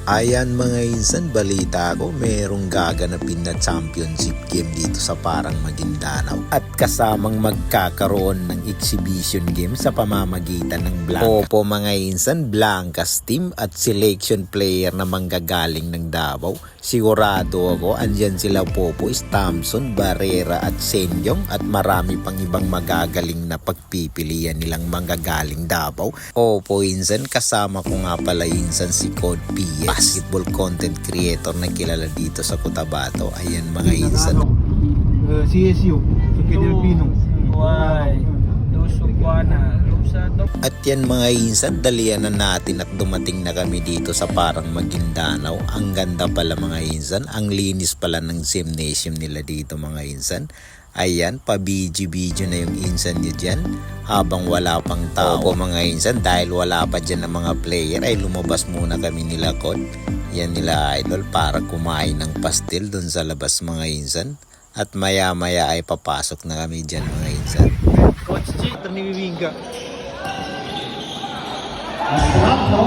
Ayan mga insan, balita ko merong gaganapin na championship game dito sa Parang Maguindanao at kasamang magkakaroon ng exhibition game sa pamamagitan ng Blancas. Opo mga insan, Blancas team at selection player na manggagaling ng Davao. Sigurado ako andyan sila Popo, Thompson, Barrera at Senyong at marami pang ibang magagaling na pagpipilian nilang manggagaling Davao. Opo insan, kasama ko nga pala insan si Code PS, basketball content creator na kilala dito sa Cotabato. Ayan mga insan. CSU, Pilipino. At yan mga insan, dalian na natin at dumating na kami dito sa Parang Maguindanao. Ang ganda pala mga insan, ang linis pala ng gymnasium nila dito mga insan. Ayan, pa-video na yung insan nyo dyan habang wala pang tao. Opo mga insan, dahil wala pa dyan ng mga player ay lumabas muna kami nila Cod. Yan nila Idol para kumain ng pastil dun sa labas mga insan. At maya maya ay papasok na kami dyan mga insan. Coach G, terniwiwingga.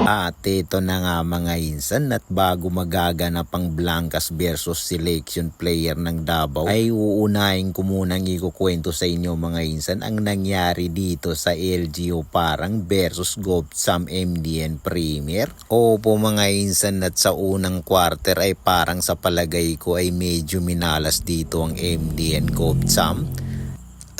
At ito na nga mga insan, at bago magaganap ang Blancas versus selection player ng Davao ay uunahin ko munang ikukwento sa inyo mga insan ang nangyari dito sa LGU Parang versus GovSam MDN Premier. Opo mga insan, at sa unang quarter ay parang sa palagay ko ay medyo minalas dito ang MDN GovSam.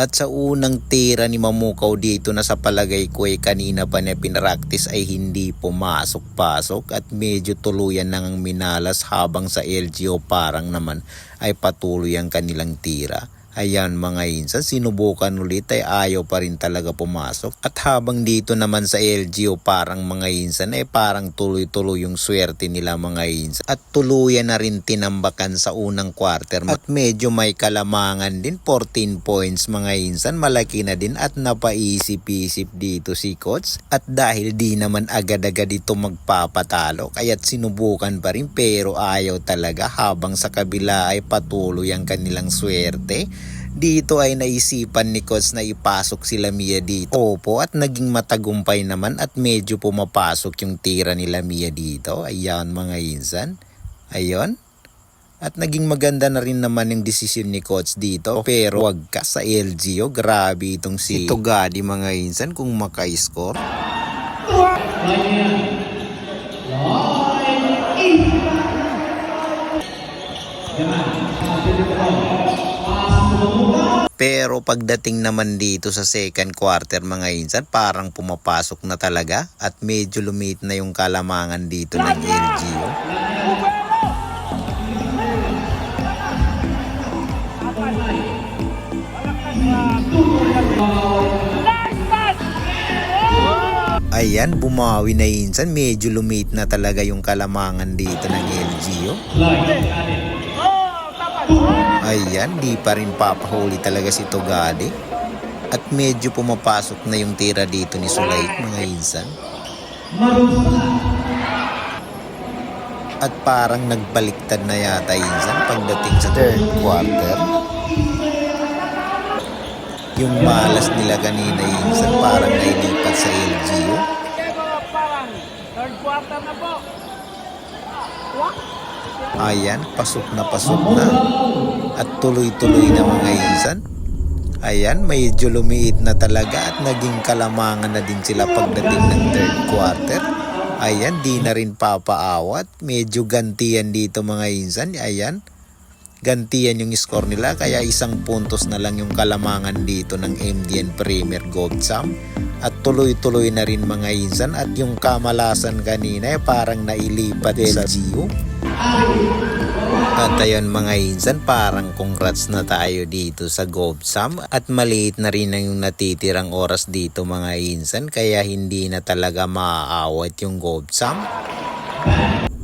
At sa unang tira ni Mamukaw dito na sa palagay ko ay kanina pa niya pinractice ay hindi pumasok-pasok at medyo tuluyan nang minalas, habang sa LGO Parang naman ay patuloy ang kanilang tira. Ayan mga insan, sinubukan ulit ay ayaw pa rin talaga pumasok. At habang dito naman sa LGO Parang mga insan ay parang tuloy-tuloy yung swerte nila mga insan. At tuluyan na rin tinambakan sa unang quarter. At medyo may kalamangan din, 14 points mga insan. Malaki na din at napaisip-isip dito si Coach. At dahil di naman agad-agad ito magpapatalo, kaya't sinubukan pa rin pero ayaw talaga, habang sa kabila ay patuloy ang kanilang swerte. Dito ay naisipan ni Coach na ipasok sila Mia dito. Opo, at naging matagumpay naman at medyo pumapasok yung tira nila Mia dito. Ayan mga insan. Ayon. At naging maganda na rin naman yung desisyon ni Coach dito. Pero wag ka sa LGO. Grabe itong si Tugadi mga insan kung maka-score. Pero pagdating naman dito sa second quarter mga insan, parang pumapasok na talaga at medyo lumit na yung kalamangan dito ng LGO. Ayan, bumawi na insan, medyo lumit na talaga yung kalamangan dito ng LGO. Ayan, di pa rin papahuli talaga si Tugadi. At medyo pumapasok na yung tira dito ni Sulaik mga insan. At parang nagbaliktad na yata insan pagdating sa third quarter. Yung malas nila kanina insan parang nailipat sa LGU. Third quarter na po. Ayan, pasok na at tuloy-tuloy na mga insan. Ayan, medyo lumiit na talaga at naging kalamangan na din sila pagdating ng third quarter. Ayan, di na rin papaawat. Medyo gantiyan dito mga insan. Ayan, gantiyan yung score nila, kaya 1 puntos na lang yung kalamangan dito ng MDN Premier GovSam. At tuloy-tuloy na rin mga insan, at yung kamalasan kanina parang nailipat sa LGU. At ayun mga insan, parang congrats na tayo dito sa GovSam. At maliit na rin yung natitirang oras dito mga insan, kaya hindi na talaga maaawat yung GovSam.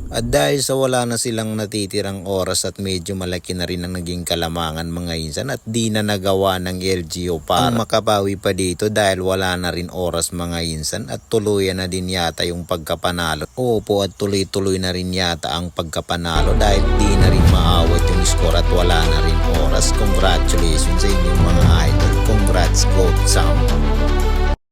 At dahil sa wala na silang natitirang oras at medyo malaki na rin ang naging kalamangan mga insan, at di na nagawa ng LGO para makabawi pa dito dahil wala na rin oras mga insan, at tuluyan na din yata yung pagkapanalo. Opo, at tuloy-tuloy na rin yata ang pagkapanalo dahil di na rin maawat yung score at wala na rin oras. Congratulations sa inyong mga idol. Congrats GovSam.